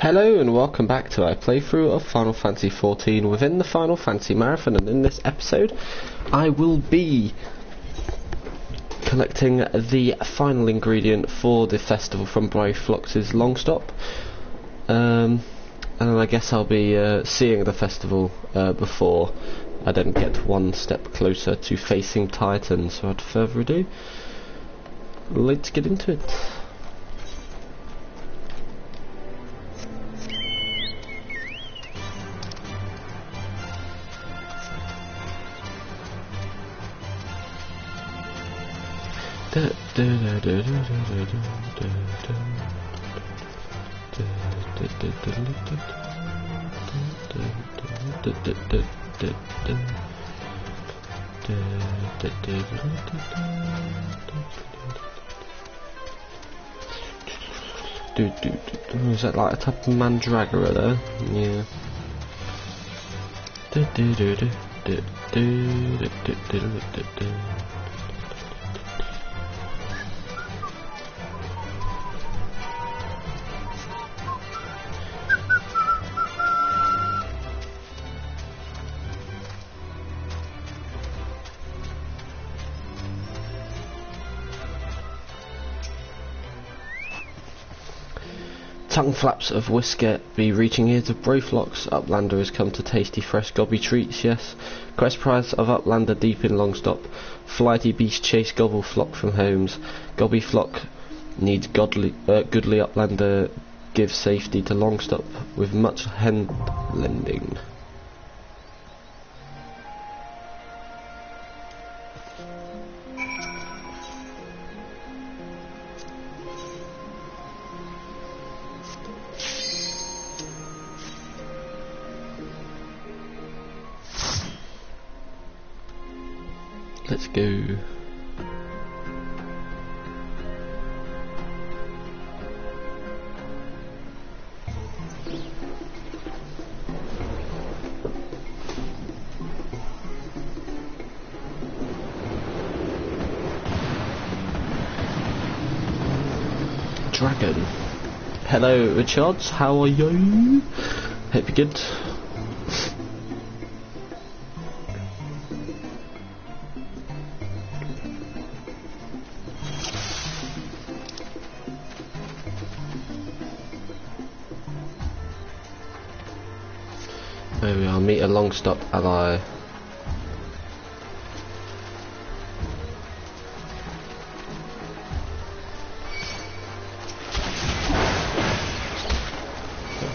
Hello and welcome back to our playthrough of Final Fantasy XIV within the Final Fantasy Marathon, and in this episode I will be collecting the final ingredient for the festival from Brave Flox's Long Stop, and I guess I'll be seeing the festival before I then get one step closer to facing Titan. So without further ado, let's get into it. Is that like a type of mandragora there? Yeah. Tongue flaps of whisker be reaching ears of Brayflox. Uplander has come to tasty fresh gobby treats, yes. Quest prize of Uplander deep in Longstop. Flighty beast chase gobble flock from homes. Gobby flock needs goodly Uplander gives safety to Longstop with much hen lending. Let's go. Dragon. Hello, Richards. How are you? Hope you're good. There we are, meet a Longstop ally.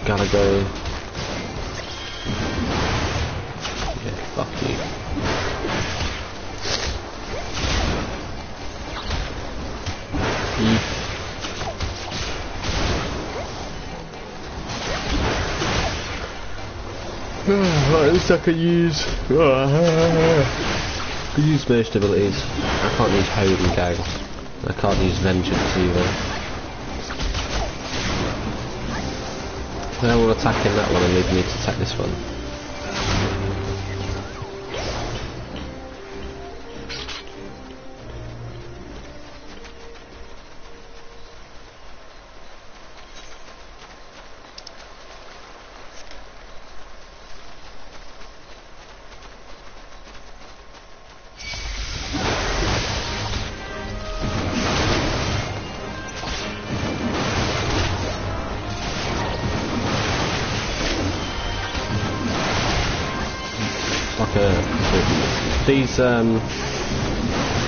Gotta go. Yeah, fuck you. Right, at least I can use most abilities. I can't use Holding Gang. I can't use Vengeance either. They're all attacking that one and leaving me to attack this one.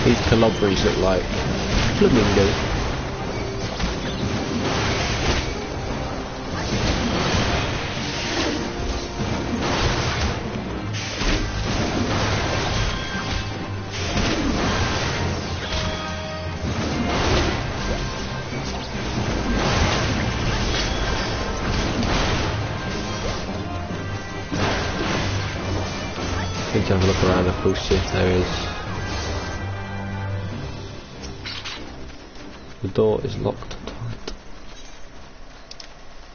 These Calibris look like flamingos. Need to have a look around and we'll see if there is. The door is locked tight.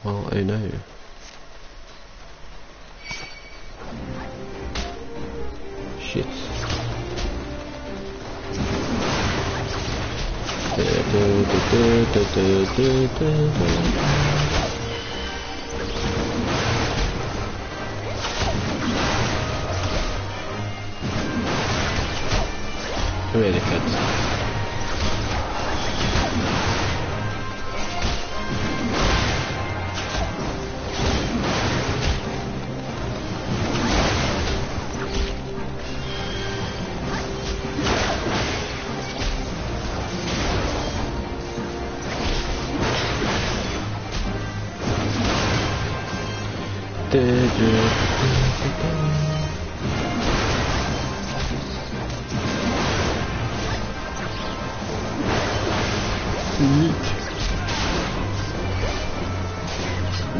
Well, oh no. Shit. really good.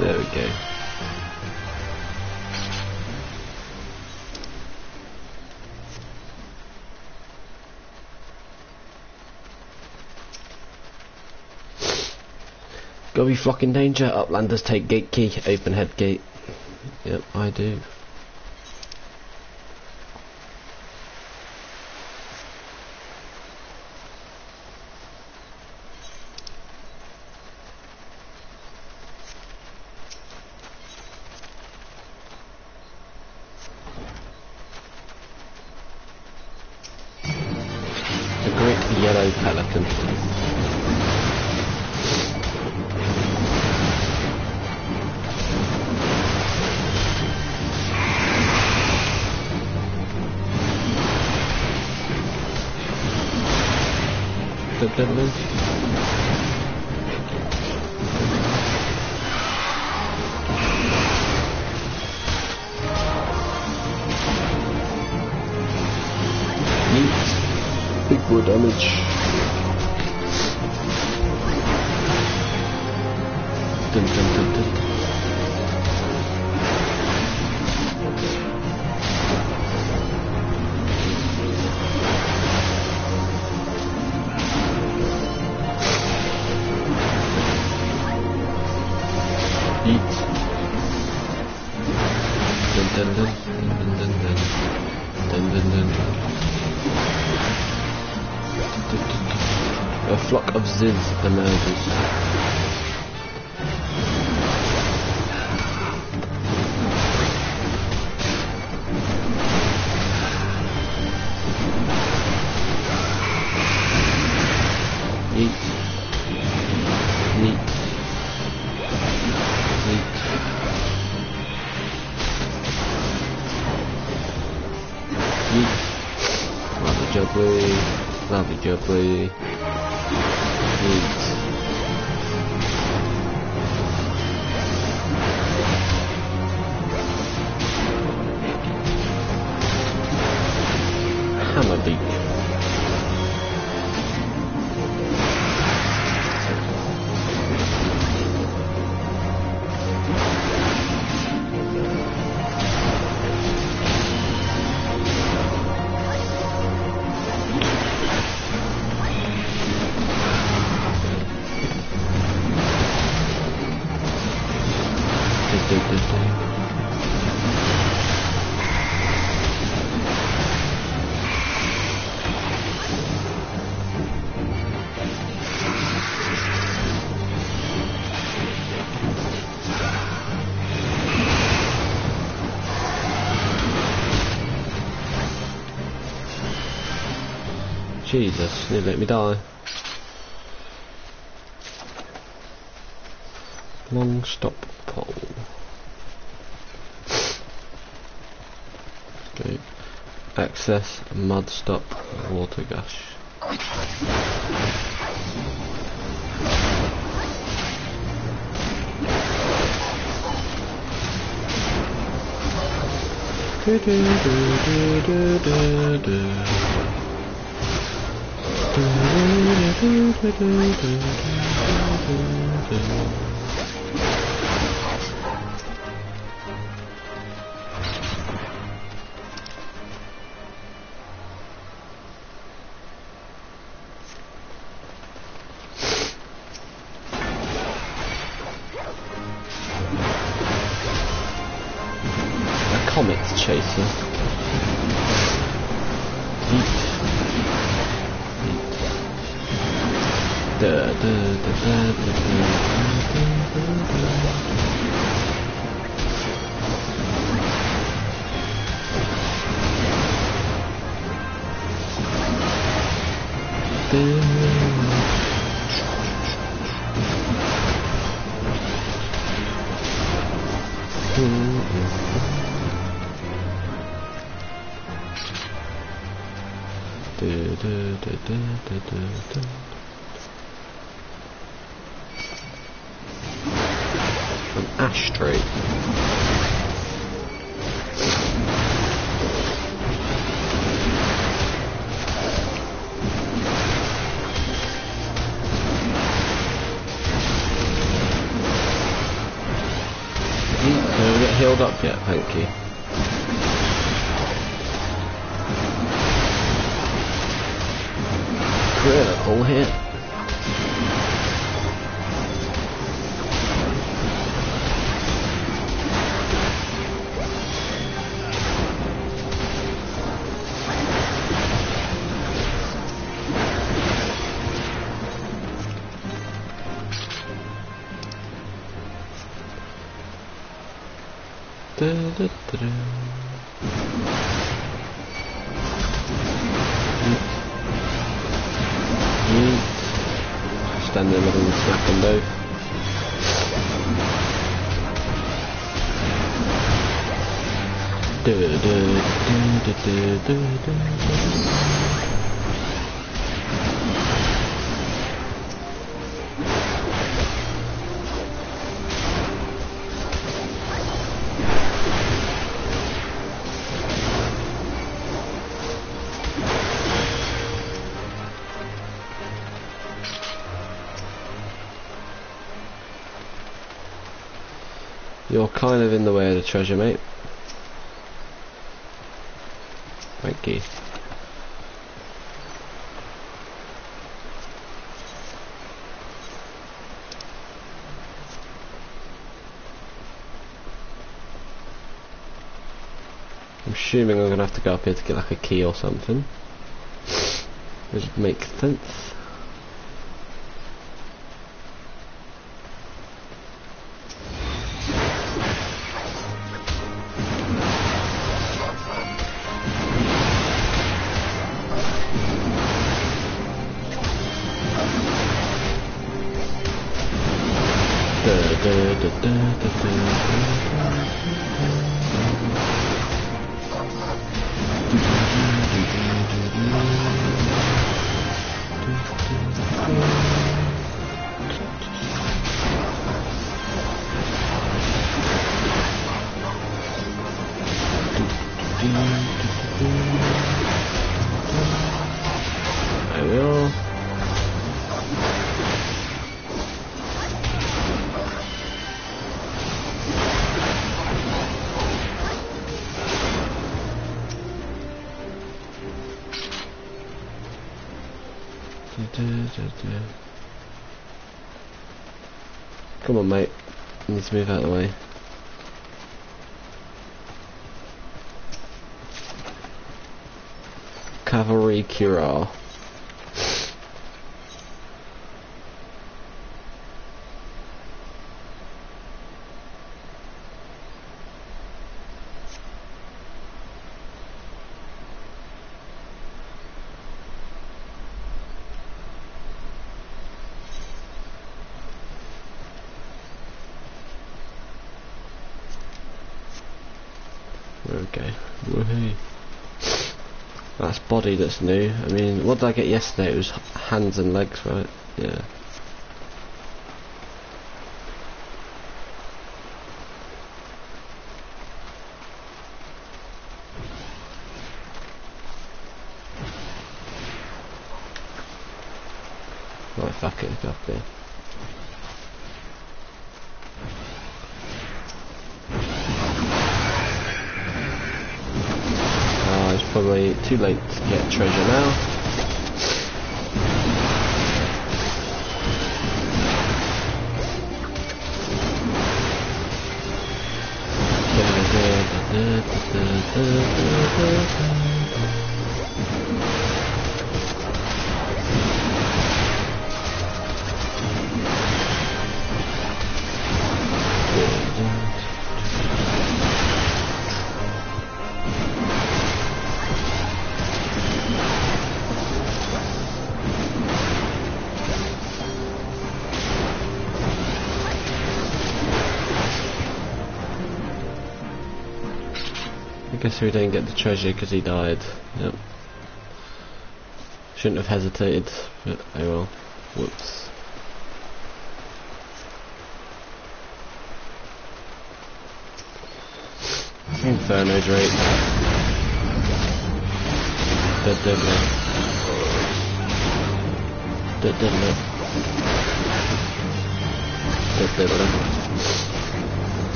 There we go. Gotta be flocking danger. Uplanders take gate key. Open head gate. Yep, I do. The great yellow pelican. Yeet. Big boy damage. Dun, dun, dun, dun. Yeet. Dun, dun, dun, dun, dun, dun. Dun, dun, dun. A flock of Ziz emerges. Yeet. Neat. Neat. Yeet. Lovely jubbly. Lovely jubbly. Yeet. Hammerbeak. Jesus, nearly let me die. Long stop pole. Okay. Access mud stop water gush. Do, do, do, do, do, do. A comet chaser. Yeet. An ashtray. Can we get healed up yet? Thank you. Critical hit. Stand in the middle and smack them both. You're kind of in the way of the treasure, mate. Thank you. I'm assuming I'm gonna have to go up here to get like a key or something. Which makes sense. There we are. Come on, mate. You need to move out of the way. Cavalry Cura. Okay. Woohoo. That's body that's new. I mean, what did I get yesterday? It was hands and legs, right? Yeah. Right, fuck it, go up there. It's probably too late to get treasure now. I guess we didn't get the treasure because he died. Yep. Shouldn't have hesitated, but oh well. Whoops. Inferno Drake. Dead.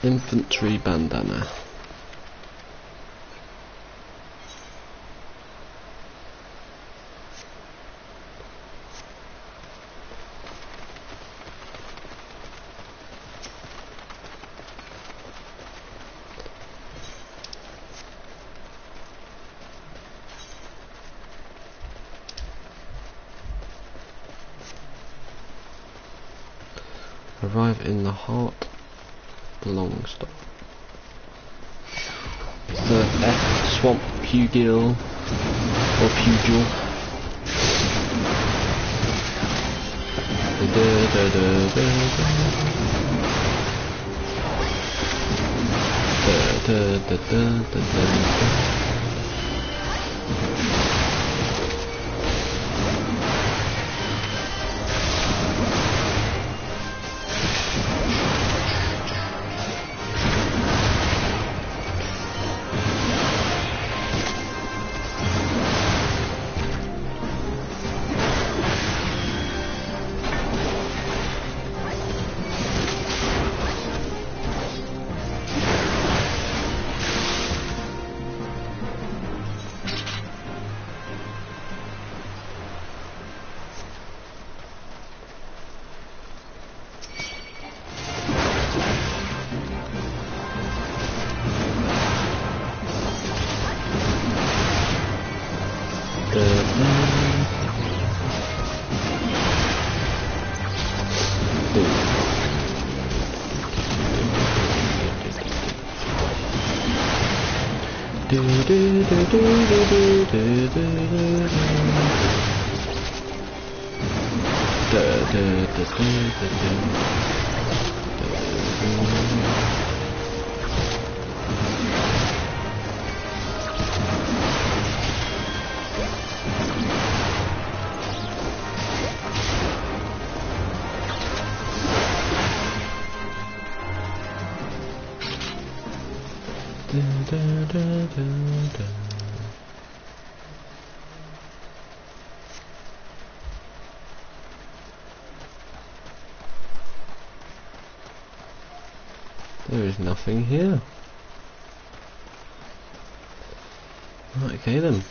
Infantry bandana. Arrive in the heart. Long stop. It's the F Swamp Pugil or Pugil. There is nothing here. Okay then.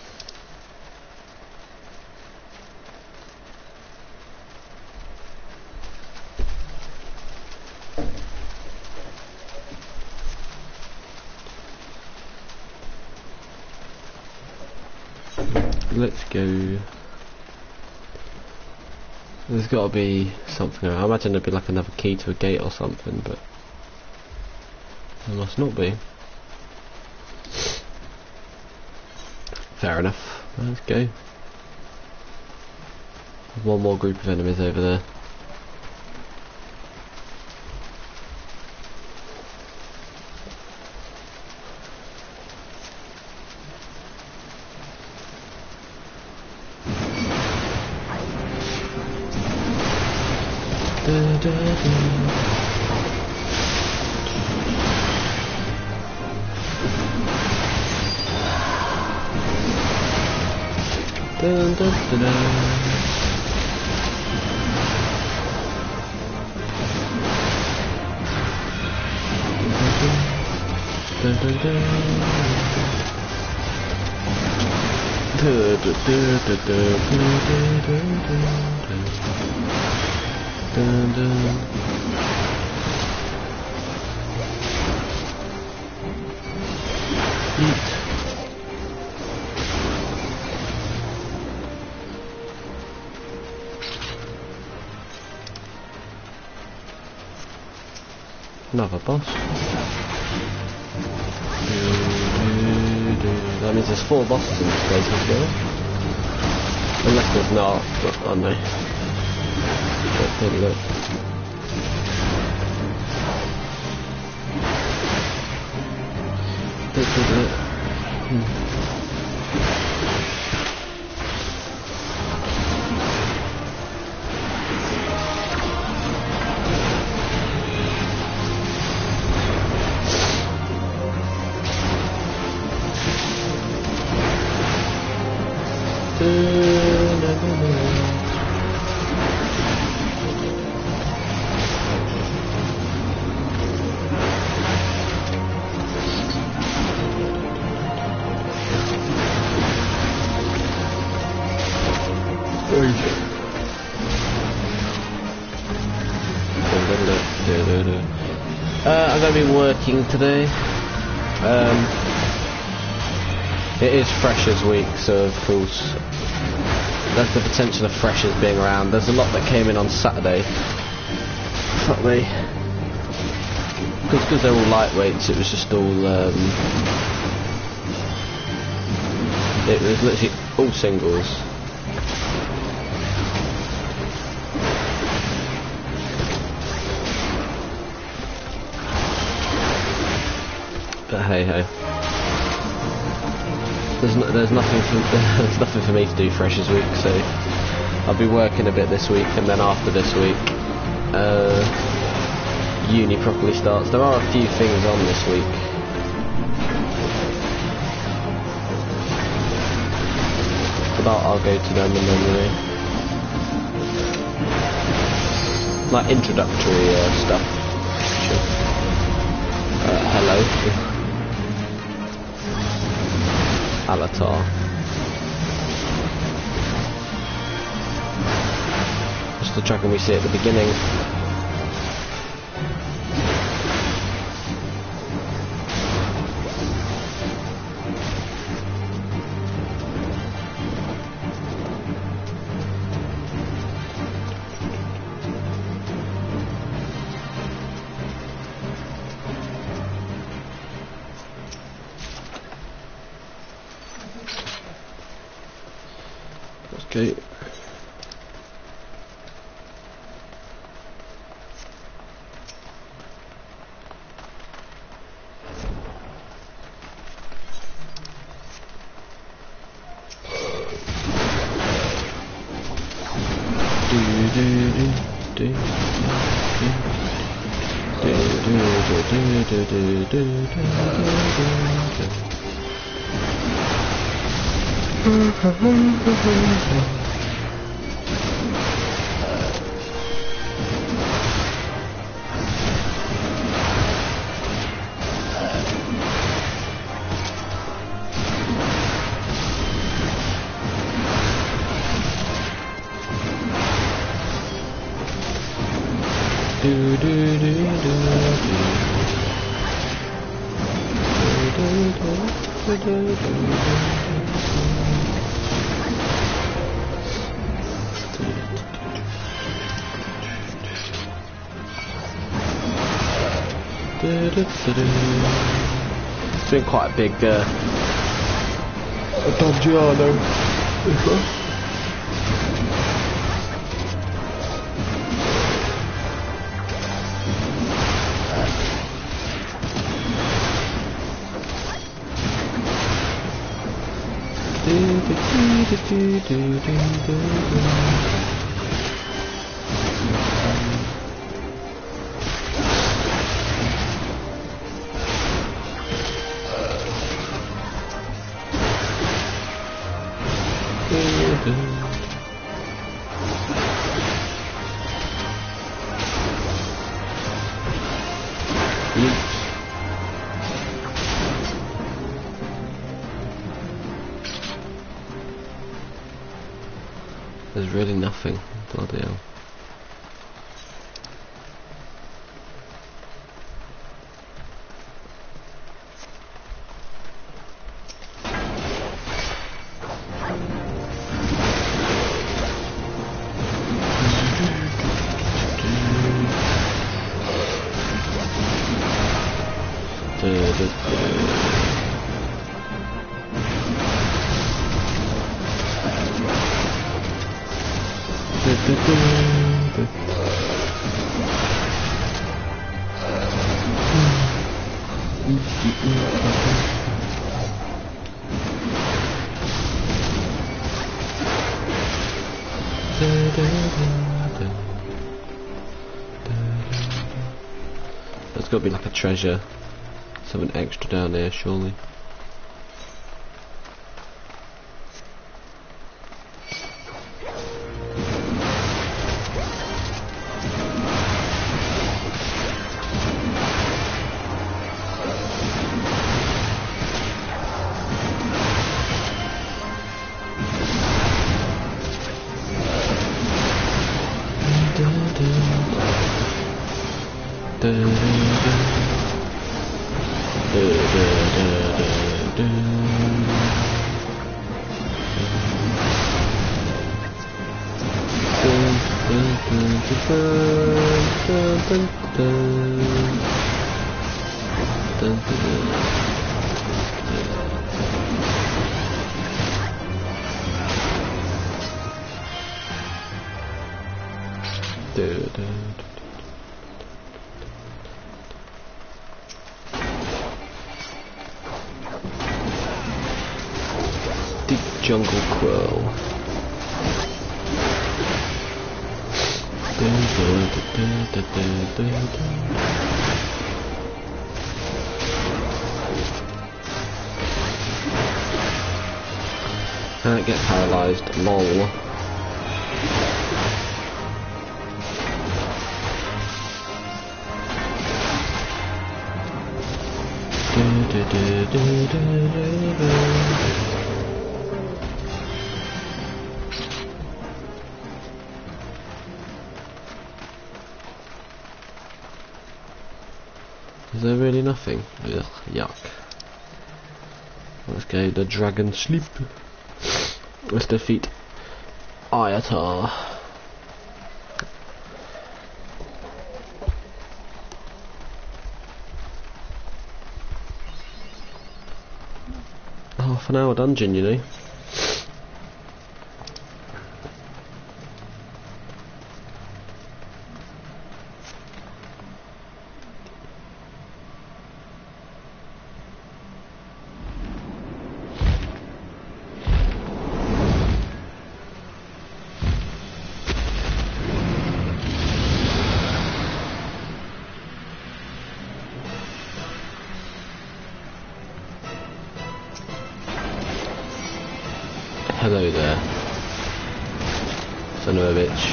Let's go. There's got to be something around. I imagine there'd be like another key to a gate or something, but there must not be. Fair enough. Let's go. One more group of enemies over there. Dun, dun, dun, dun. Dun, dun, dun. Dun, dun, dun, dun, dun, dun. Eat. Another boss. That means there's 4 bosses in this place as well. Unless there's not, but I don't know. Don't look. I'm going to be working today. It is Freshers Week, so of course there's the potential of freshers being around. There's a lot that came in on Saturday. Fuck me. Because they're all lightweights, it was just all it was literally all singles. But hey ho. There's nothing for me to do Freshers Week, so I'll be working a bit this week, and then after this week, uni properly starts. There are a few things on this week. But I'll go to them and then like introductory stuff. Hello. Alatar. Just the dragon we see at the beginning. Okay. It's been quite a big Dongiano. There's really nothing. Bloody hell. There's got to be like a treasure, something extra down there, surely. Deep jungle quirl. Can't get paralysed, lol. Is there really nothing? Ugh, yuck. Let's go the dragon sleep. Let's defeat Ayatar. Half an hour dungeon, you know. Son of a bitch.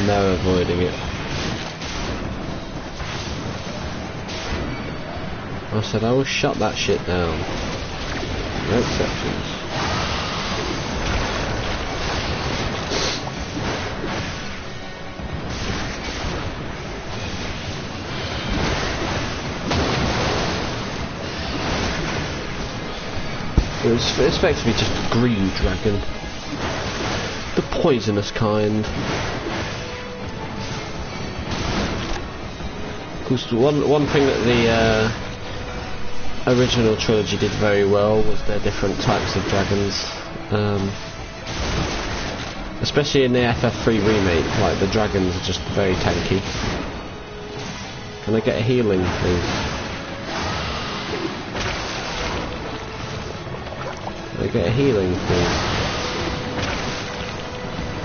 Now avoiding it. I said I will shut that shit down. No exceptions. It's effectively just a green dragon. The poisonous kind. Because one thing that the original trilogy did very well was their different types of dragons. Especially in the FF3 remake, like the dragons are just very tanky. Can I get a healing, please? Can I get a healing, please?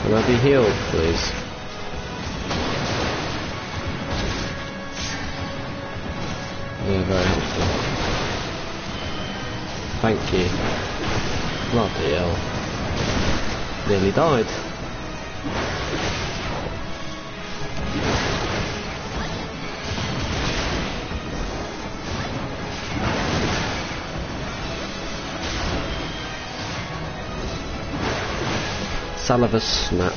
Can I be healed, please? Yeah, very helpful. Thank you. Bloody hell. Nearly died. Saliva snap.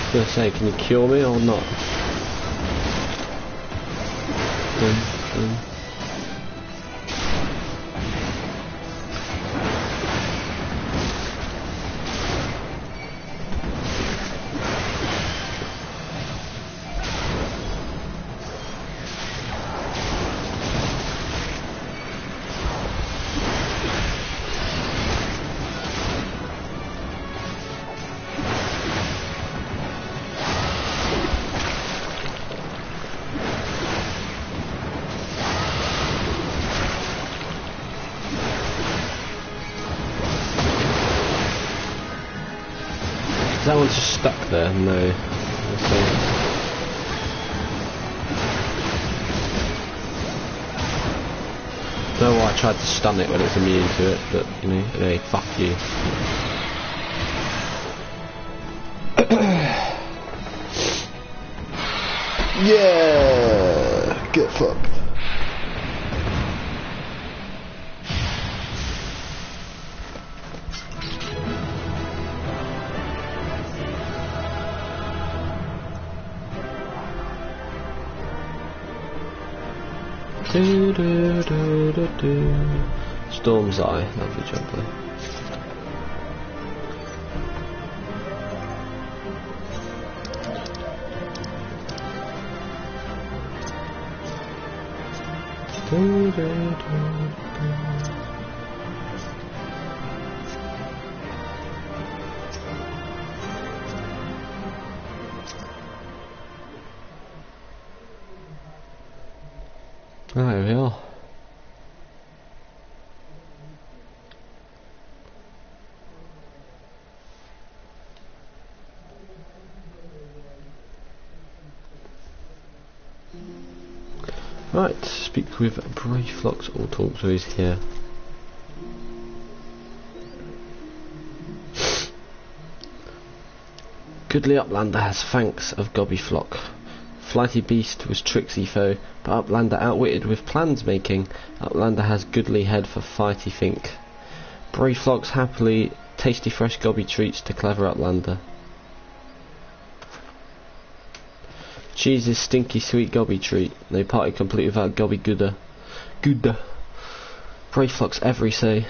I was gonna say, can you cure me or not? That one's just stuck there, no. Don't know why I tried to stun it when it's immune to it, but you know, hey, fuck you. Yeah, get fucked. Storm's Eye, lovely job there. There we are. Right, speak with Brayflox or talk to his here. Goodly Uplander has thanks of Gobbyflock. Flighty Beast was tricksy foe, but Uplander outwitted with plans making. Uplander has goodly head for fighty think. Brayflox happily tasty fresh gobby treats to clever Uplander. Cheese is stinky sweet gobby treat. No party complete without gobby gooder. Gooder. Brayflox every say.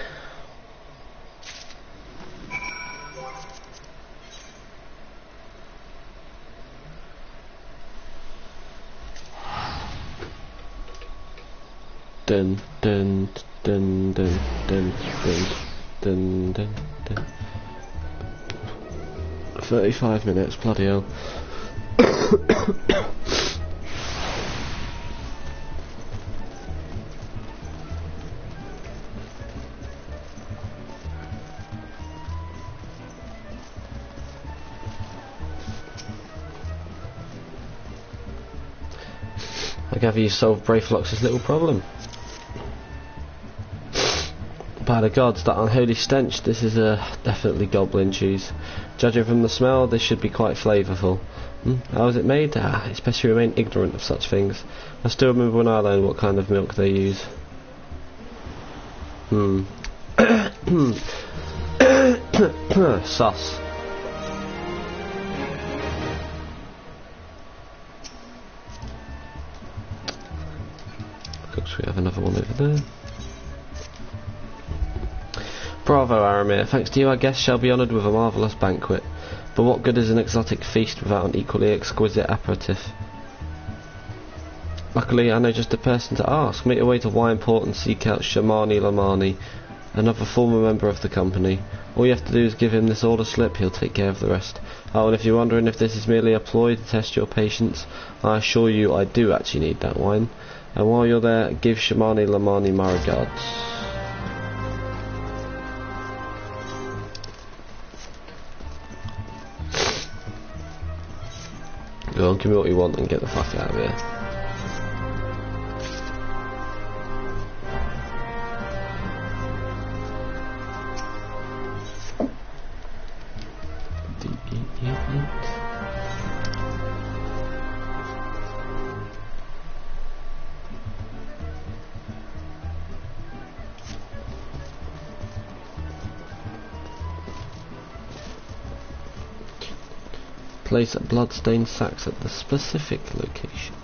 Dun dun Dun dun dun dun dun dun dun. 35 minutes, bloody hell. I gather you solved Brayflox's little problem. By the gods, that unholy stench, this is definitely goblin cheese. Judging from the smell, this should be quite flavourful. How is it made? It's best to remain ignorant of such things. I still remember when I learned what kind of milk they use. Sus. Looks we have another one over there. Bravo, Aramir. Thanks to you, our guests shall be honoured with a marvellous banquet. But what good is an exotic feast without an equally exquisite aperitif? Luckily, I know just the person to ask. Make your way to Wineport and seek out Shamani Lamani, another former member of the company. All you have to do is give him this order slip, he'll take care of the rest. Oh, and if you're wondering if this is merely a ploy to test your patience, I assure you I do actually need that wine. And while you're there, give Shamani Lamani my regards. Go on, give me what you want and get the fuck out of here. Place bloodstained sacks at the specific locations.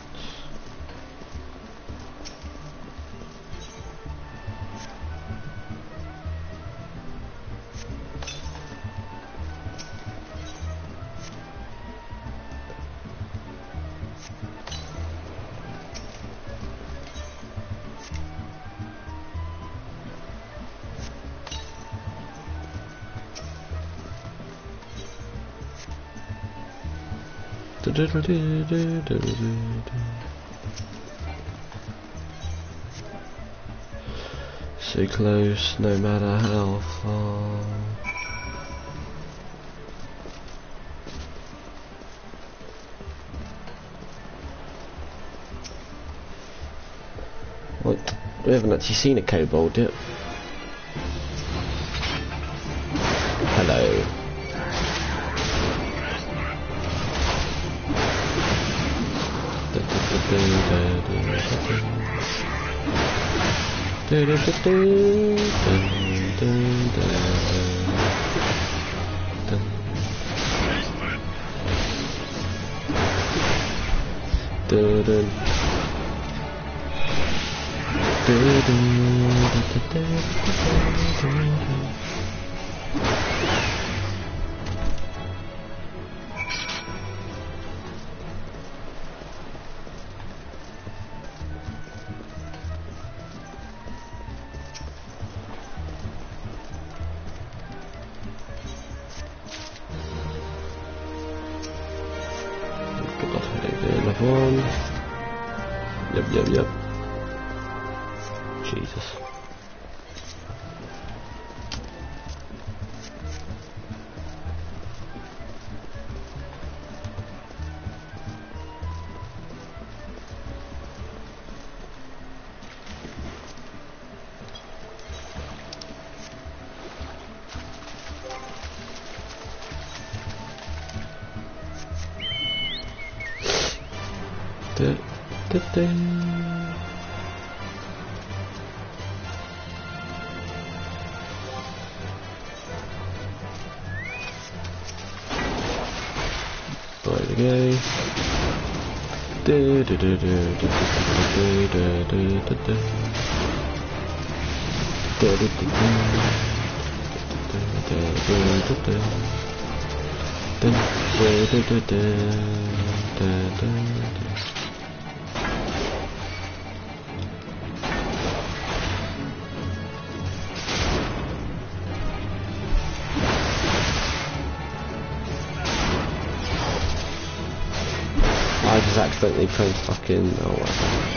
So close, no matter how far. What? We haven't actually seen a kobold yet. Hello. Another one. Yep. Jesus. Right we go. accidentally pressed fucking... oh whatever.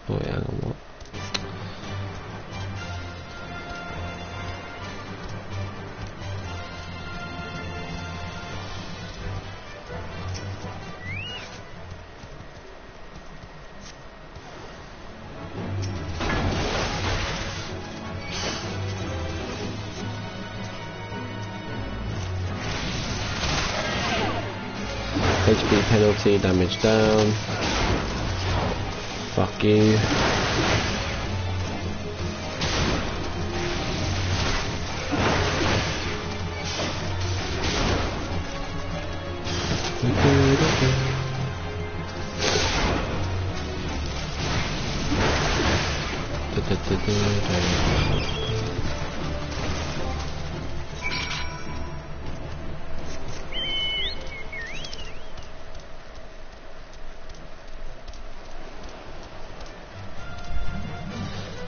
Oh yeah, hang on, what? HP penalty, damage down. Fuck you.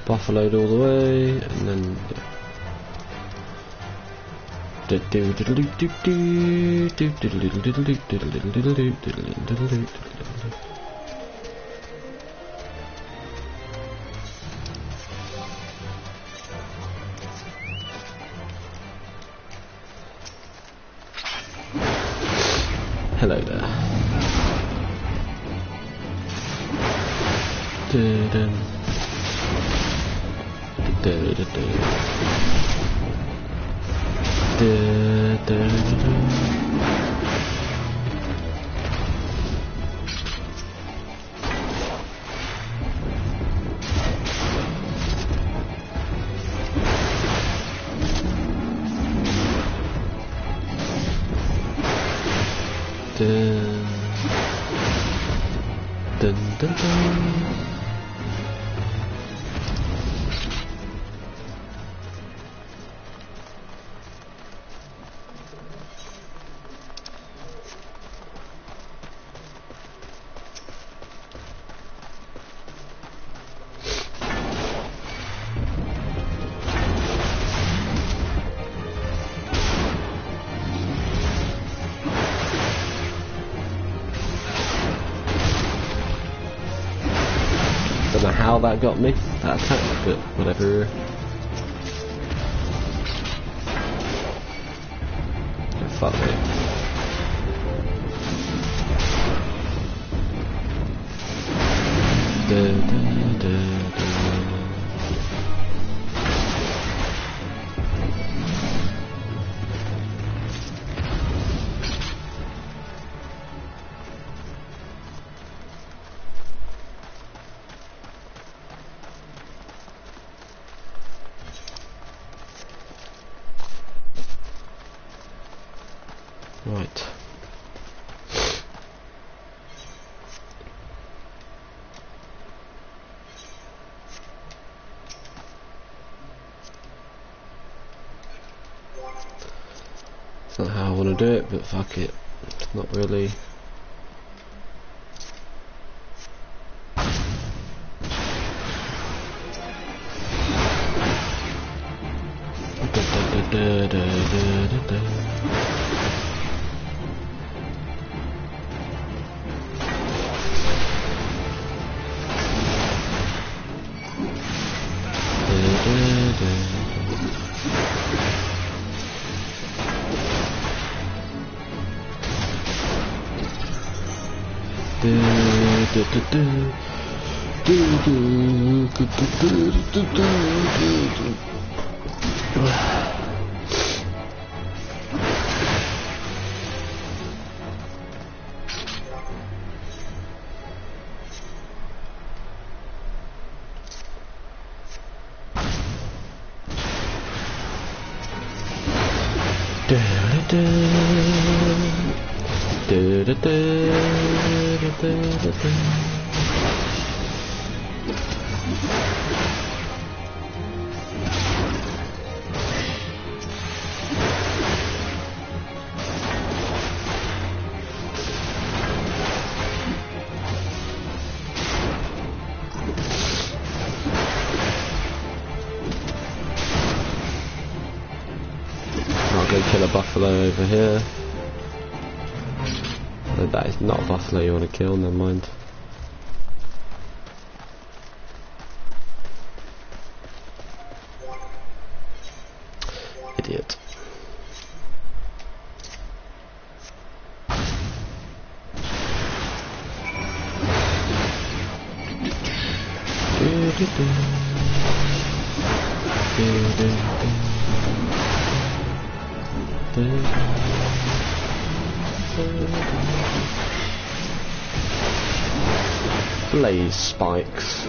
Buffaloed all the way, and then hello there. Don't know how that got me, that attack, but whatever. Fuck me. Right. It's not how I want to do it, but fuck it. It's not really. I'll go kill a buffalo over here. That is not a buffalo you want to kill, never mind. Idiot. Blaze spikes.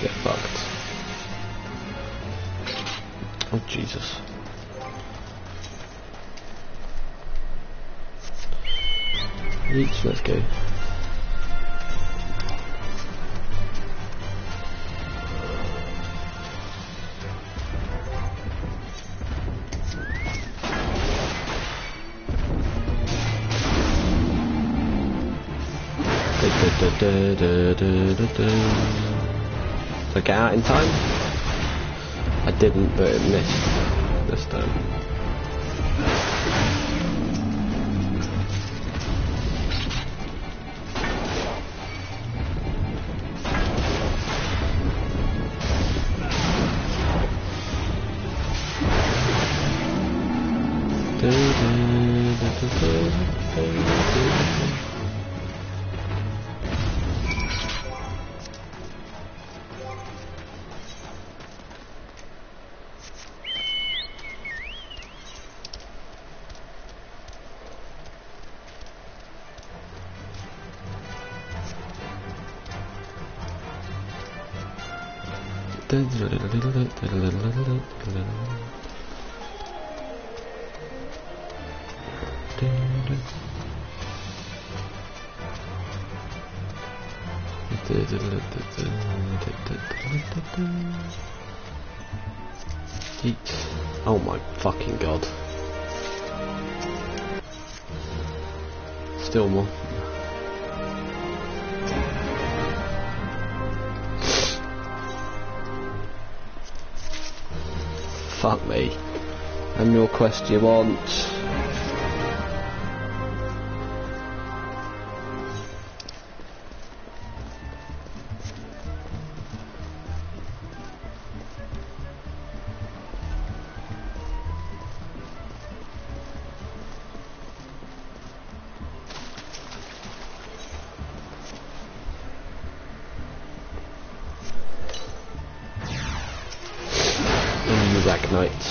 Get fucked. Oh Jesus. Each, let's go. Did I get out in time? I didn't, but it missed this time. Oh my fucking god. Still more. Fuck me. And your quest you want. Black Knight.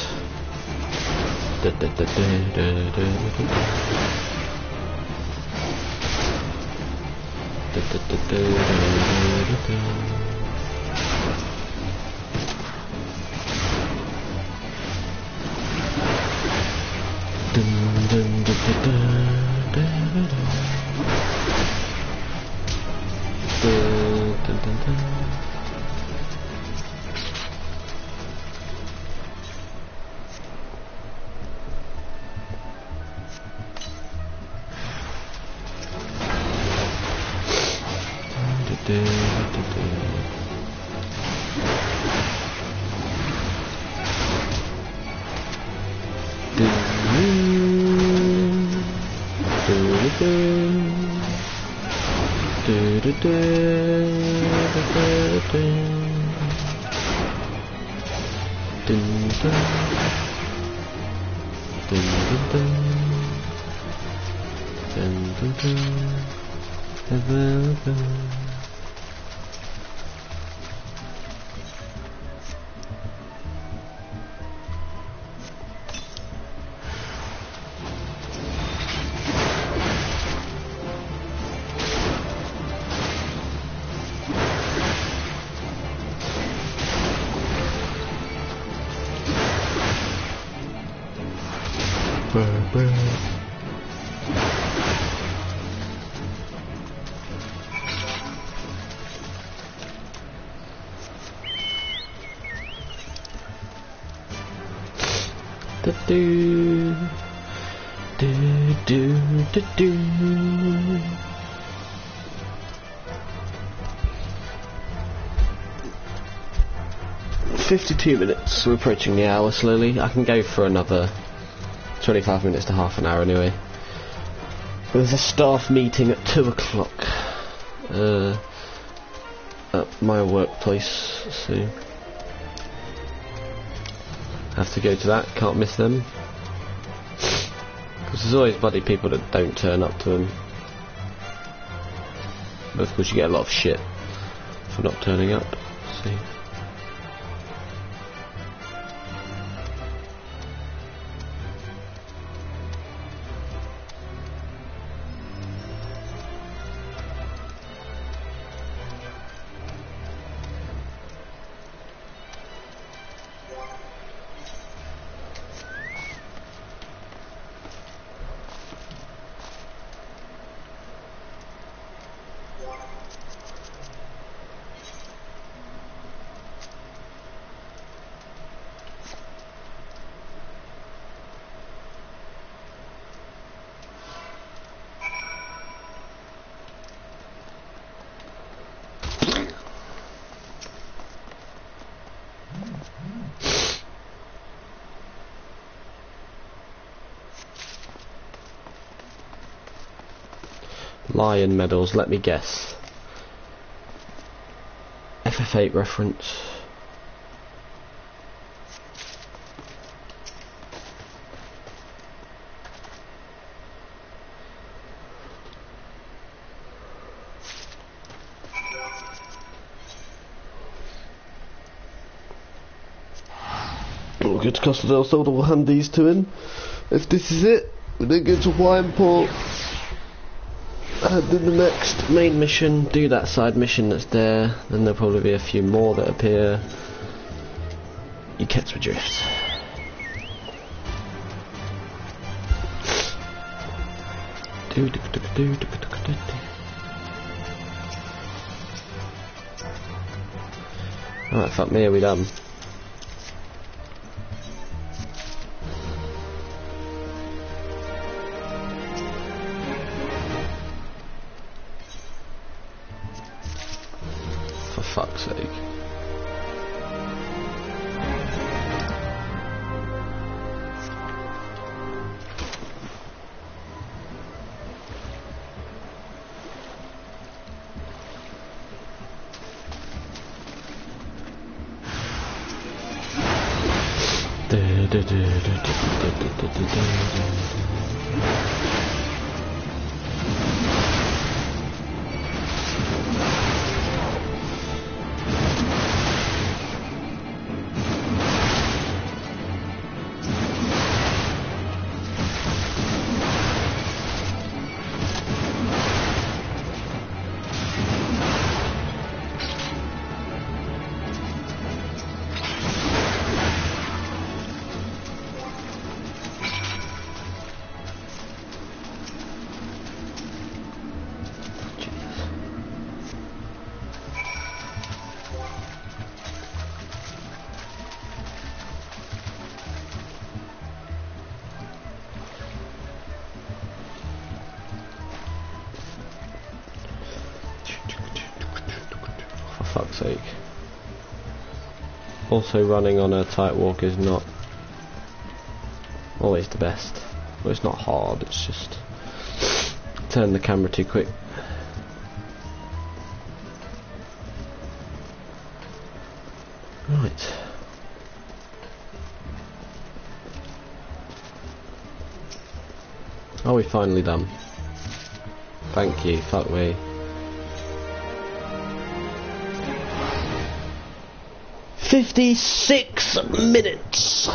Dun, dun. Dun, dun, dun. Dun, dun, dun. Dun, dun, dun. Do do do do do. 52 minutes. We're approaching the hour slowly. I can go for another 25 minutes to half an hour anyway. There's a staff meeting at 2 o'clock at my workplace, so have to go to that. Can't miss them, because there's always bloody people that don't turn up to them. But of course you get a lot of shit for not turning up. See. Lion medals, let me guess. FF8 reference. We'll go to Costa del Sol, we'll hand these to him. If this is it, we then go to Wineport. And then the next main mission, do that side mission that's there, then there'll probably be a few more that appear. You catch my drift. Alright, fuck me, are we done? Fuck's sake. Fuck's sake. Also, running on a tight walk is not always the best. Well, it's not hard, it's just turn the camera too quick. Right. Are we finally done? Thank you, fuck me. "56 minutes!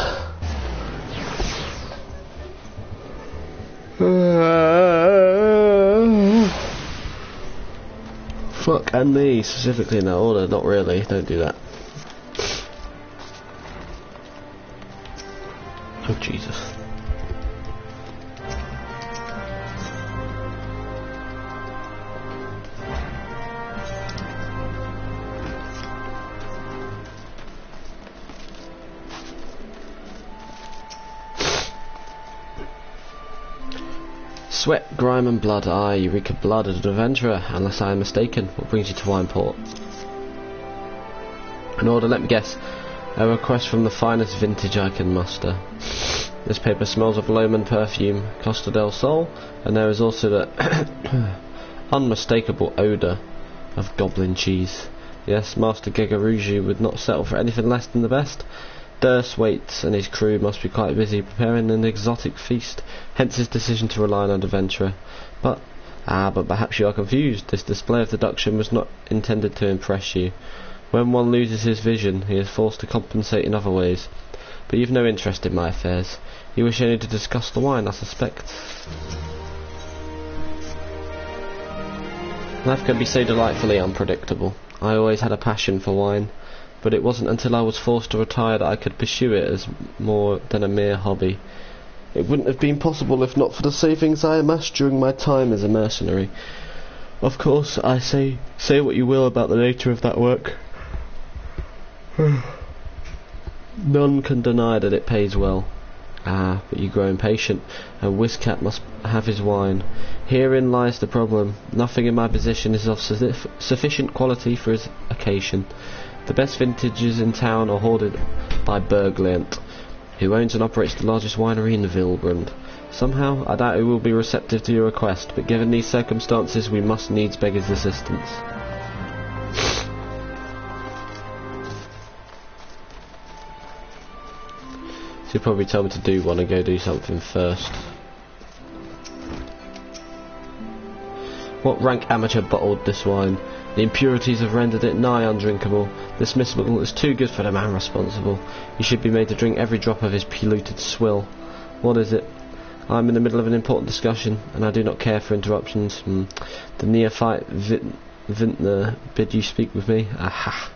Fuck and me, specifically in that order, not really, don't do that. Oh Jesus. Sweat, grime and blood. Aye, you reek of blood as an adventurer, unless I am mistaken. What brings you to Wineport? An order, let me guess. A request from the finest vintage I can muster. This paper smells of Loman perfume, Costa del Sol, and there is also the unmistakable odour of goblin cheese. Yes, Master Gegaruji would not settle for anything less than the best. Durst waits, and his crew must be quite busy preparing an exotic feast, hence his decision to rely on an adventurer. But perhaps you are confused. This display of deduction was not intended to impress you. When one loses his vision, he is forced to compensate in other ways. But you've no interest in my affairs. You wish only to discuss the wine, I suspect. Life can be so delightfully unpredictable. I always had a passion for wine, but it wasn't until I was forced to retire that I could pursue it as more than a mere hobby. It wouldn't have been possible if not for the savings I amassed during my time as a mercenary. Of course, I say what you will about the nature of that work. None can deny that it pays well. But you grow impatient, and Whiskat must have his wine. Herein lies the problem. Nothing in my position is of sufficient quality for his occasion. The best vintages in town are hoarded by Bergliant, who owns and operates the largest winery in Vilbrand. Somehow, I doubt he will be receptive to your request, but given these circumstances, we must needs beg his assistance. So he'll probably tell me to do one and go do something first. What rank amateur bottled this wine? The impurities have rendered it nigh undrinkable. This miscible is too good for the man responsible. He should be made to drink every drop of his polluted swill. What is it? I am in the middle of an important discussion, and I do not care for interruptions. The neophyte vintner bid you speak with me. Aha!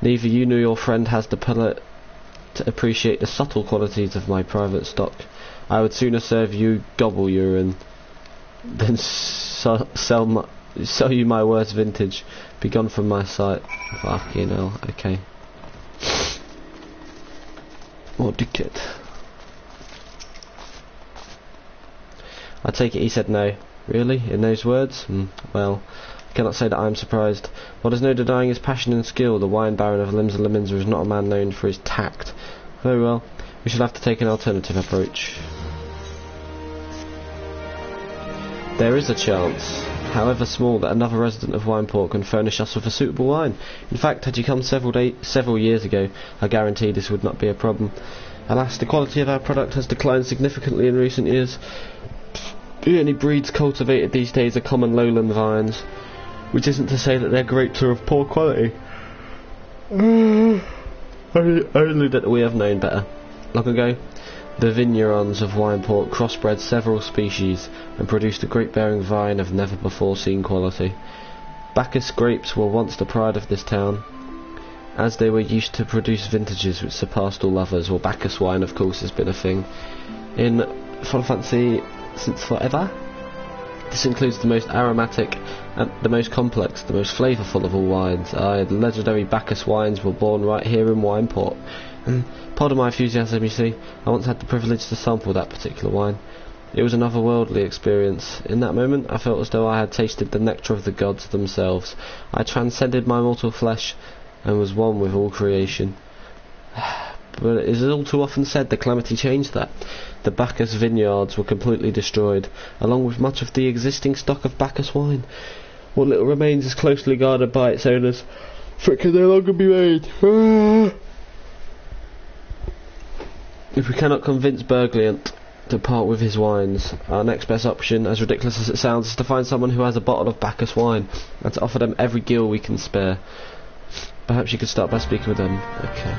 Neither you nor your friend has the palate to appreciate the subtle qualities of my private stock. I would sooner serve you gobble urine than sell you my worst vintage. Be gone from my sight. Fucking hell. Okay. What dickhead? I take it he said no. Really? In those words? Well, I cannot say that I am surprised. While there's no denying his passion and skill, the wine baron of Limsa Liminza is not a man known for his tact. Very well. We shall have to take an alternative approach. There is a chance, however small, that another resident of Wineport can furnish us with a suitable wine. In fact, had you come several years ago, I guarantee this would not be a problem. Alas, the quality of our product has declined significantly in recent years. The only breeds cultivated these days are common lowland vines, which isn't to say that their grapes are of poor quality. Only that we have known better. Long ago, the vignerons of Wineport crossbred several species and produced a grape-bearing vine of never-before-seen quality. Bacchus grapes were once the pride of this town, as they were used to produce vintages which surpassed all others. Well, Bacchus wine, of course, has been a thing in Final Fantasy since forever. This includes the most aromatic and the most complex, the most flavourful of all wines. The legendary Bacchus wines were born right here in Wineport. Pardon my enthusiasm, you see. I once had the privilege to sample that particular wine. It was an otherworldly experience. In that moment, I felt as though I had tasted the nectar of the gods themselves. I transcended my mortal flesh and was one with all creation. But it is all too often said the calamity changed that. The Bacchus vineyards were completely destroyed, along with much of the existing stock of Bacchus wine. What little remains is closely guarded by its owners, for it can no longer be made. If we cannot convince Bergliant to part with his wines. Our next best option, as ridiculous as it sounds, is to find someone who has a bottle of Bacchus wine and to offer them every gill we can spare. Perhaps you could start by speaking with them. Okay.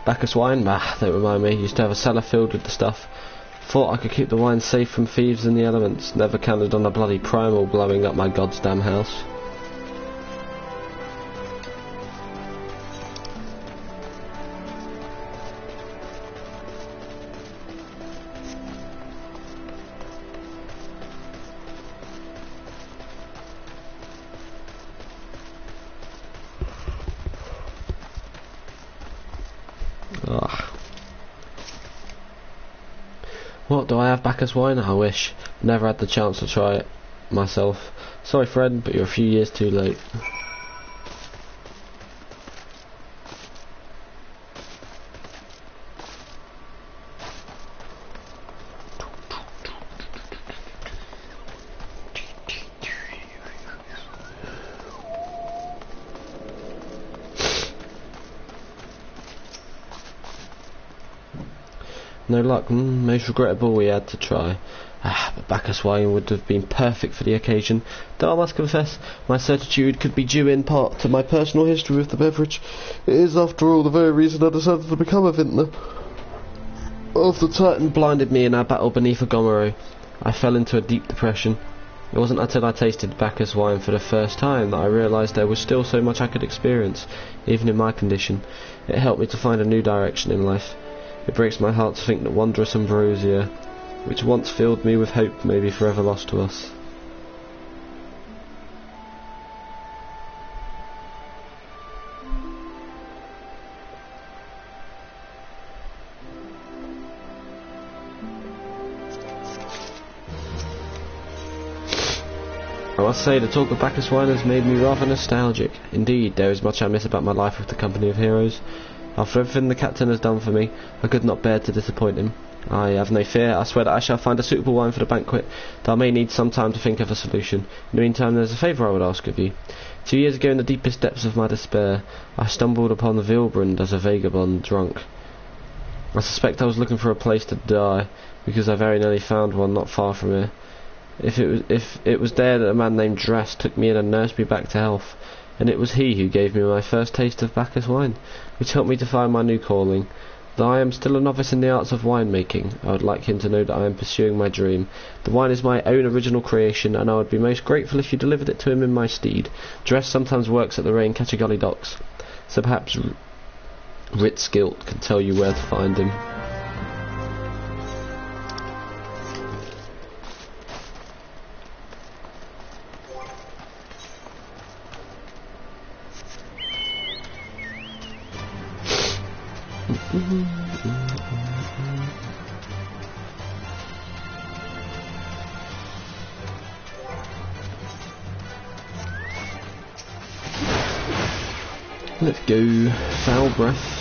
Bacchus wine? Bah, don't remind me. Used to have a cellar filled with the stuff. Thought I could keep the wine safe from thieves and the elements. Never counted on a bloody primal blowing up my goddamn house. Ugh. What, do I have Bacchus wine? I wish. Never had the chance to try it myself. Sorry friend, but you're a few years too late. No luck. Most regrettable we had to try. But Bacchus wine would have been perfect for the occasion. Though I must confess, my certitude could be due in part to my personal history with the beverage. It is, after all, the very reason I decided to become a vintner. After Titan blinded me in our battle beneath Agomero, I fell into a deep depression. It wasn't until I tasted Bacchus wine for the first time that I realised there was still so much I could experience, even in my condition. It helped me to find a new direction in life. It breaks my heart to think that wondrous ambrosia, which once filled me with hope, may be forever lost to us. I must say, the talk of Bacchus wine has made me rather nostalgic. Indeed, there is much I miss about my life with the company of heroes. After everything the captain has done for me, I could not bear to disappoint him. I have no fear. I swear that I shall find a suitable wine for the banquet, though I may need some time to think of a solution. In the meantime, there is a favour I would ask of you. 2 years ago, in the deepest depths of my despair, I stumbled upon the Vilbrand as a vagabond drunk. I suspect I was looking for a place to die, because I very nearly found one not far from here. If it was there that a man named Dras took me in and nursed me back to health, and it was he who gave me my first taste of Bacchus wine, which helped me to find my new calling. Though I am still a novice in the arts of winemaking, I would like him to know that I am pursuing my dream. The wine is my own original creation, and I would be most grateful if you delivered it to him in my stead. Dras sometimes works at the Rain-Catcher Gully docks, so perhaps Ritskilt can tell you where to find him. Let's go. Foul breath.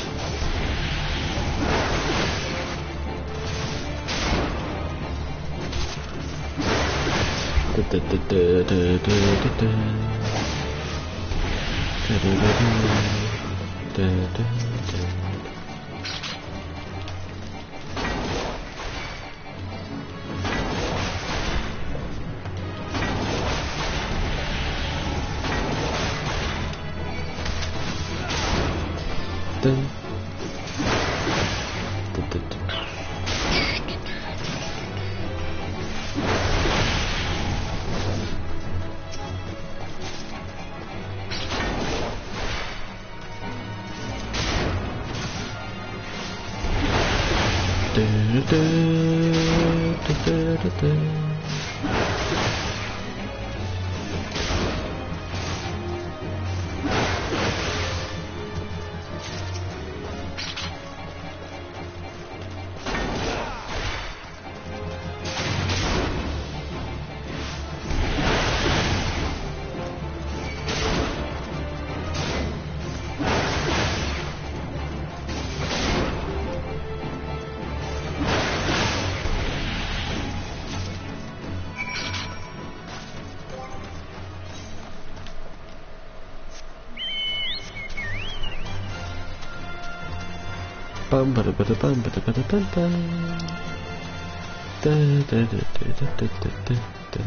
bum ba da ba da bum ba da ba da bum bum. Da da da da da da da da.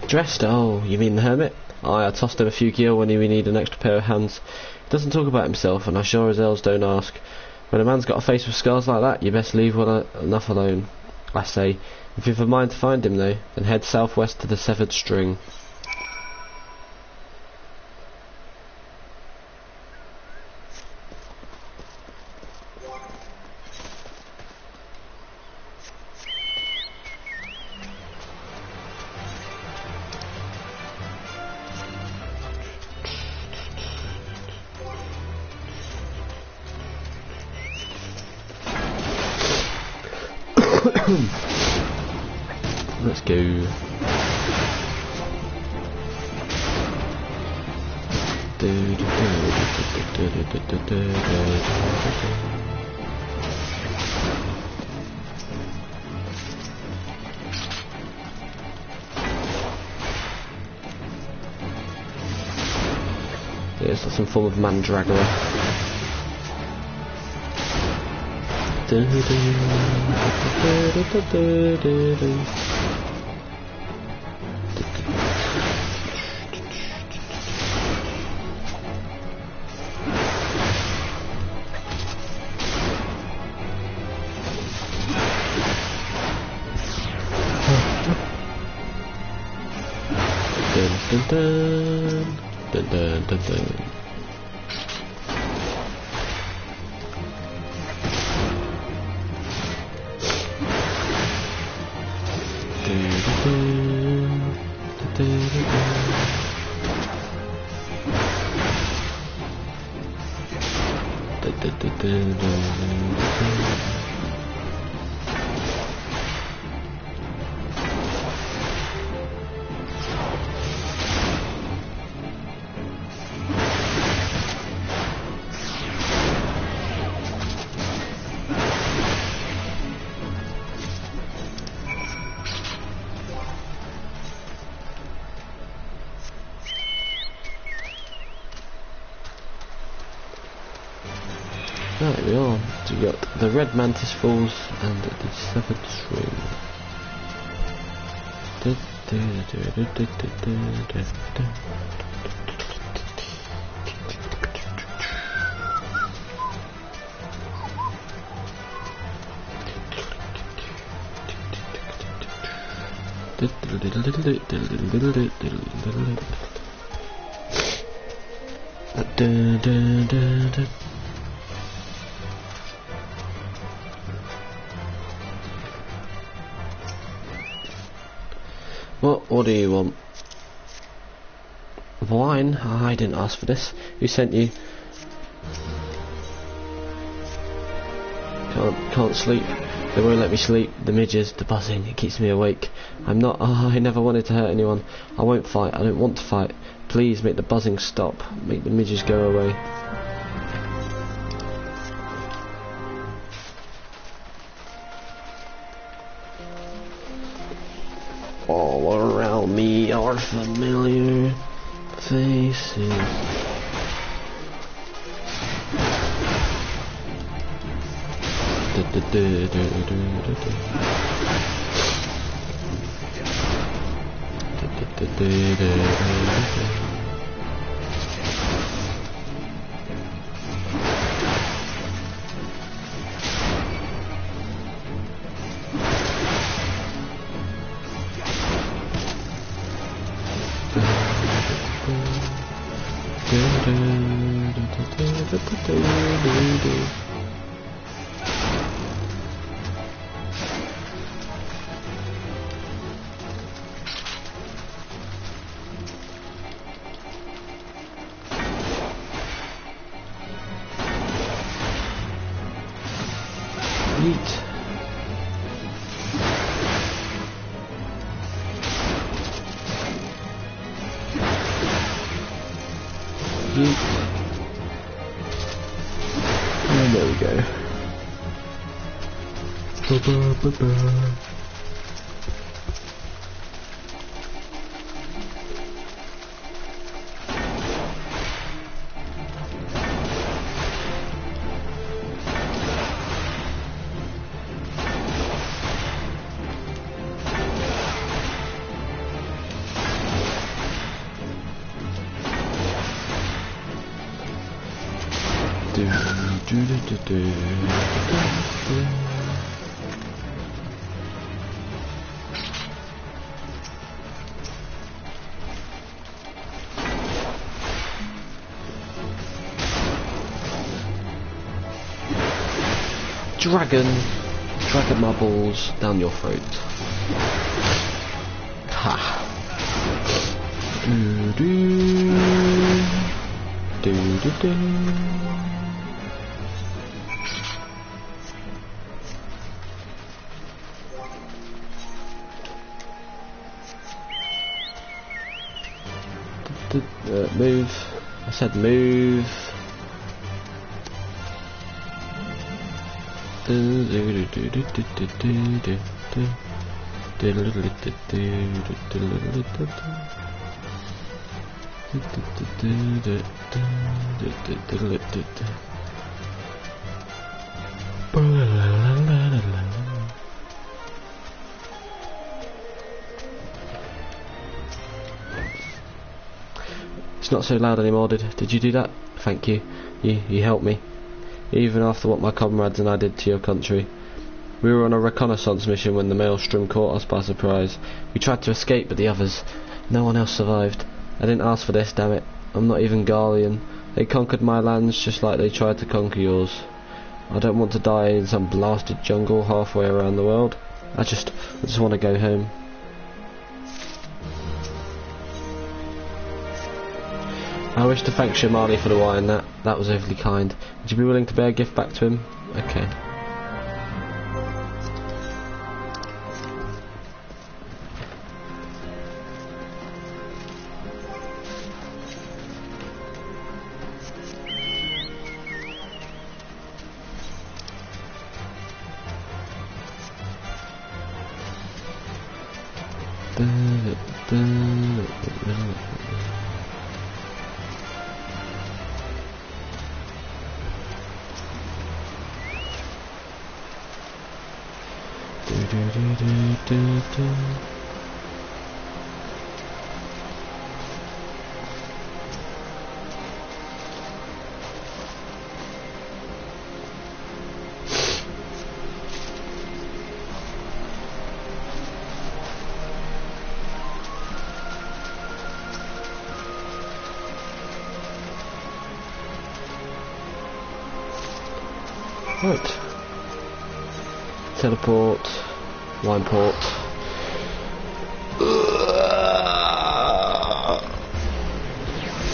Dressed? Oh, you mean the hermit? Aye, I tossed him a few gil when we need an extra pair of hands. He doesn't talk about himself, and I sure as hells don't ask. When a man's got a face with scars like that, you best leave one enough alone. I say, if you've a mind to find him though, then head southwest to the severed string. Let's go. Yeah, it's like some form of mandragora. Right, we are. So we got the Red Mantis Falls and the Severed String. What do you want? Wine? Oh, I didn't ask for this. Who sent you? Can't sleep. They won't let me sleep. The midges, the buzzing, it keeps me awake. I never wanted to hurt anyone. I won't fight. I don't want to fight. Please make the buzzing stop. Make the midges go away. All around me are familiar faces. Neat. yeet. And there we go. Ba-ba-ba-ba. Dragon my balls down your throat. Ha. Do do do do do. Move. I said move. It's not so loud anymore, did you do that? Thank you. You helped me. Even after what my comrades and I did to your country. We were on a reconnaissance mission when the maelstrom caught us by surprise. We tried to escape, but the others, no one else survived. I didn't ask for this, damn it. I'm not even Garlean. They conquered my lands just like they tried to conquer yours. I don't want to die in some blasted jungle halfway around the world. I just want to go home. I wish to thank Shamali for the wine. That was overly kind. Would you be willing to bear a gift back to him? Okay. Right. Teleport. Wine port.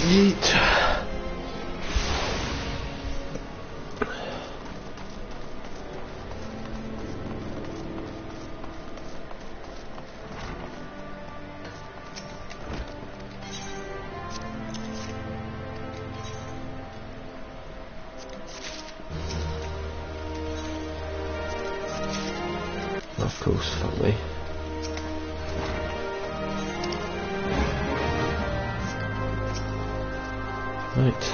Yeet. Of course, fuck me. Right.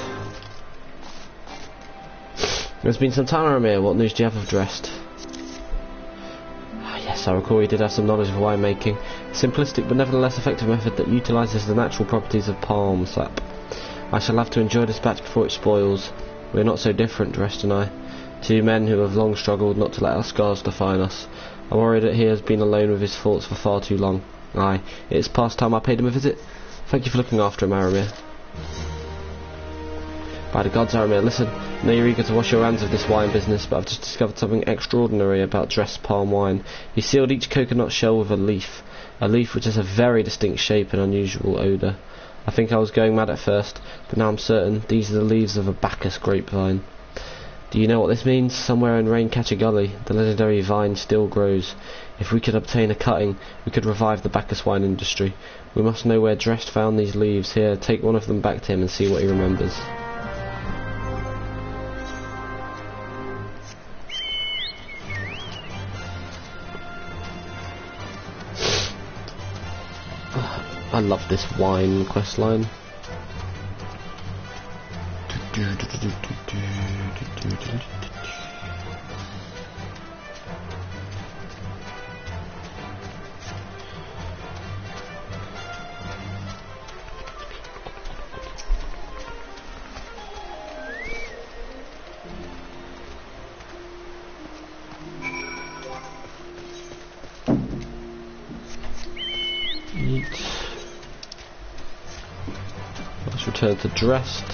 There's been some time around here. What news do you have of Drest? Yes, I recall you did have some knowledge of winemaking. A simplistic but nevertheless effective method that utilises the natural properties of palm sap. I shall have to enjoy this batch before it spoils. We're not so different, Drest and I. Two men who have long struggled not to let our scars define us. I worry that he has been alone with his thoughts for far too long. Aye, it is past time I paid him a visit. Thank you for looking after him, Aramir. By the gods, Aramir, listen. I know you're eager to wash your hands of this wine business, but I've just discovered something extraordinary about Drest palm wine. He sealed each coconut shell with a leaf which has a very distinct shape and unusual odour. I think I was going mad at first, but now I'm certain these are the leaves of a Bacchus grapevine. Do you know what this means? Somewhere in Raincatcher Gully, the legendary vine still grows. If we could obtain a cutting, we could revive the Bacchus wine industry. We must know where Drest found these leaves. Here, take one of them back to him and see what he remembers. I love this wine questline. Let's return to Drest.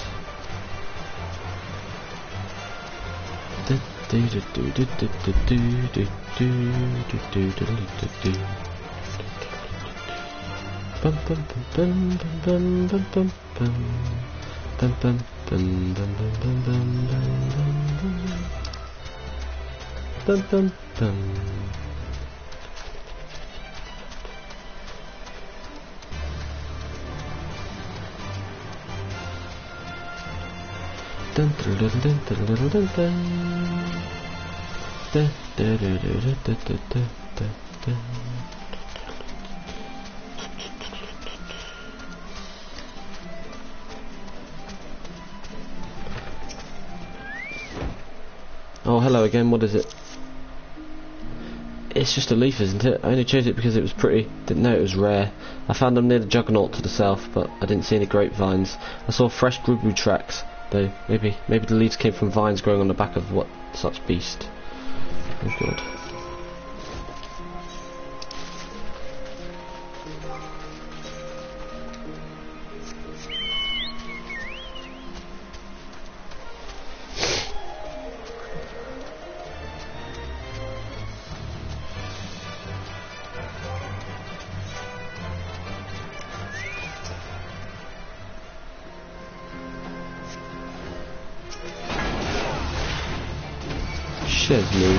Oh, hello again. What is it? It's just a leaf, isn't it? I only chose it because it was pretty. Didn't know it was rare. I found them near the Juggernaut to the south, but I didn't see any grapevines. I saw fresh grubu tracks, though. Maybe the leaves came from vines growing on the back of what such beast. Oh god. Chesley.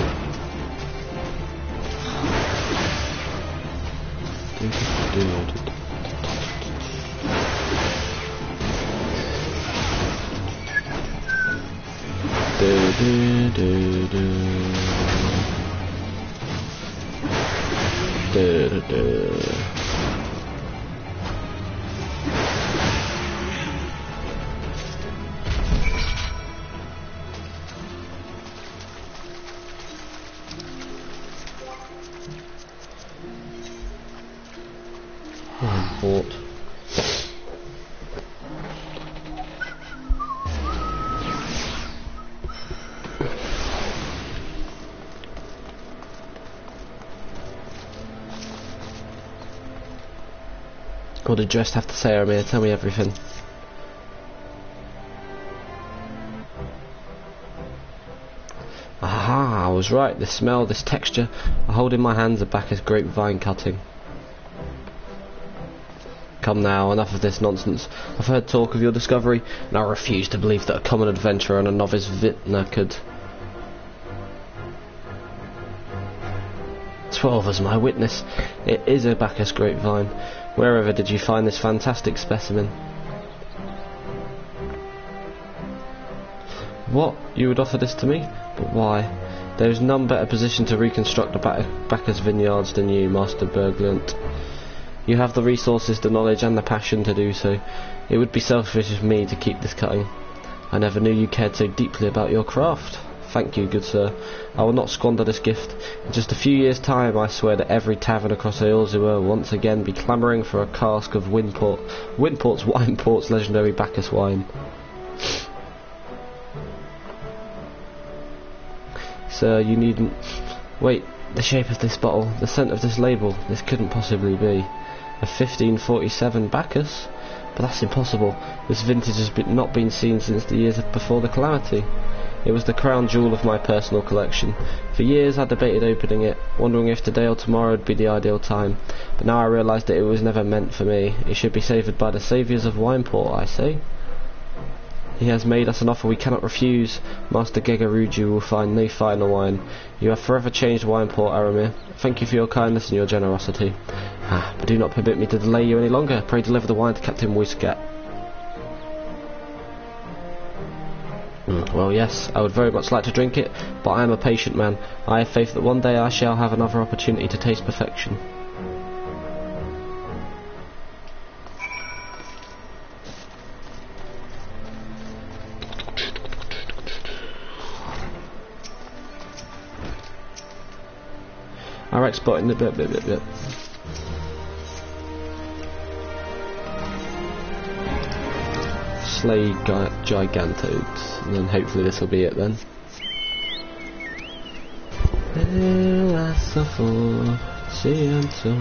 Bought. What did Drest have to say, Aramir? Tell me everything. Aha, I was right. This smell, this texture. I hold in my hands a Bacchus grapevine cutting. Come now, enough of this nonsense. I've heard talk of your discovery, and I refuse to believe that a common adventurer and a novice vintner could... 12 as my witness. It is a Bacchus grapevine. Wherever did you find this fantastic specimen? What? You would offer this to me? But why? There is none better positioned to reconstruct the Bacchus vineyards than you, Master Berglund. You have the resources, the knowledge and the passion to do so. It would be selfish of me to keep this cutting. I never knew you cared so deeply about your craft. Thank you, good sir. I will not squander this gift. In just a few years' time, I swear that every tavern across Eilsua will once again be clamouring for a cask of Wineport's legendary Bacchus wine. Sir, you needn't... Wait, the shape of this bottle, the scent of this label, this couldn't possibly be. A 1547 Bacchus? But that's impossible. This vintage has not been seen since the years before the calamity. It was the crown jewel of my personal collection. For years I debated opening it, wondering if today or tomorrow would be the ideal time. But now I realise that it was never meant for me. It should be savoured by the saviours of Wineport, I say. He has made us an offer we cannot refuse. Master Gegaruju will find no finer wine. You have forever changed Wineport, Aramir. Thank you for your kindness and your generosity. But do not permit me to delay you any longer. Pray deliver the wine to Captain Whisket. Well, yes, I would very much like to drink it, but I am a patient man. I have faith that one day I shall have another opportunity to taste perfection. Our spot in the bit. Slay Gigantoads, and then hopefully this will be it then. That's the fall, see and so.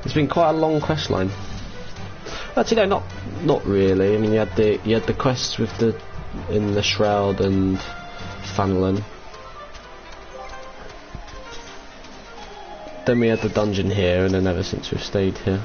It's been quite a long quest line. Actually, no, not really. I mean, you had the quests with in the Shroud and Fanelin. Then we had the dungeon here, and then ever since we've stayed here.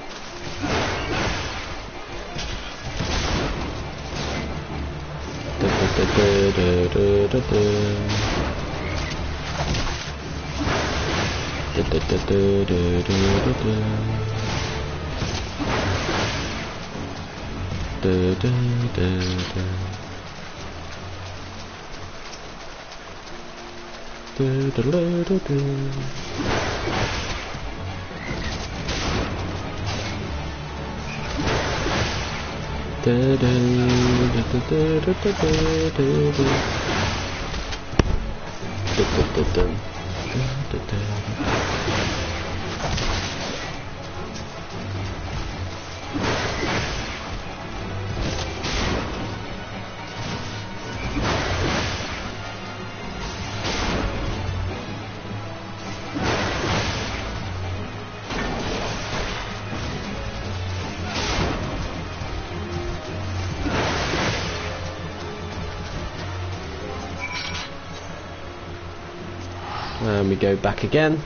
And we go back again,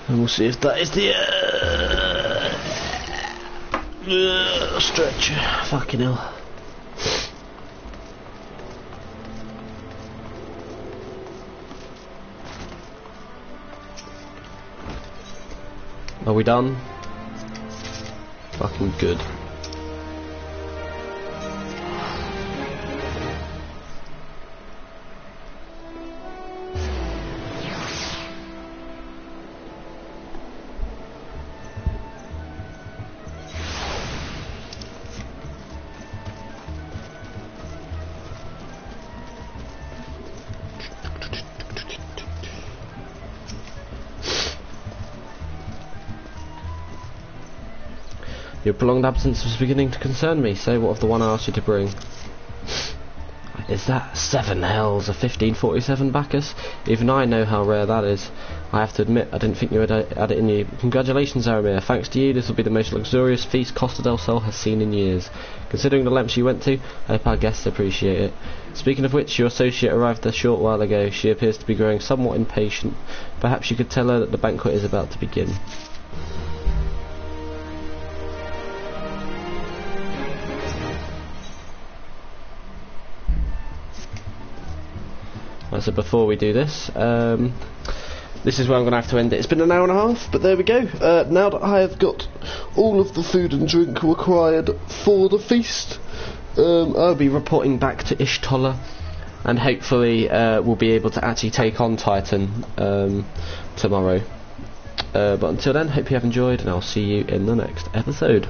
and we'll see if that is the stretch. Fucking hell. Are we done? Fucking good. Your prolonged absence was beginning to concern me. Say what of the one I asked you to bring? Is that 7 hells of 1547 Bacchus? Even I know how rare that is. I have to admit, I didn't think you had it in you. Congratulations, Aramir. Thanks to you, this will be the most luxurious feast Costa del Sol has seen in years. Considering the lengths you went to, I hope our guests appreciate it. Speaking of which, your associate arrived a short while ago. She appears to be growing somewhat impatient. Perhaps you could tell her that the banquet is about to begin. So before we do this, this is where I'm going to have to end it. It's been an hour and a half, but there we go. Now that I have got all of the food and drink required for the feast, I'll be reporting back to Ishtola, and hopefully we'll be able to actually take on Titan tomorrow. But until then, hope you have enjoyed, and I'll see you in the next episode.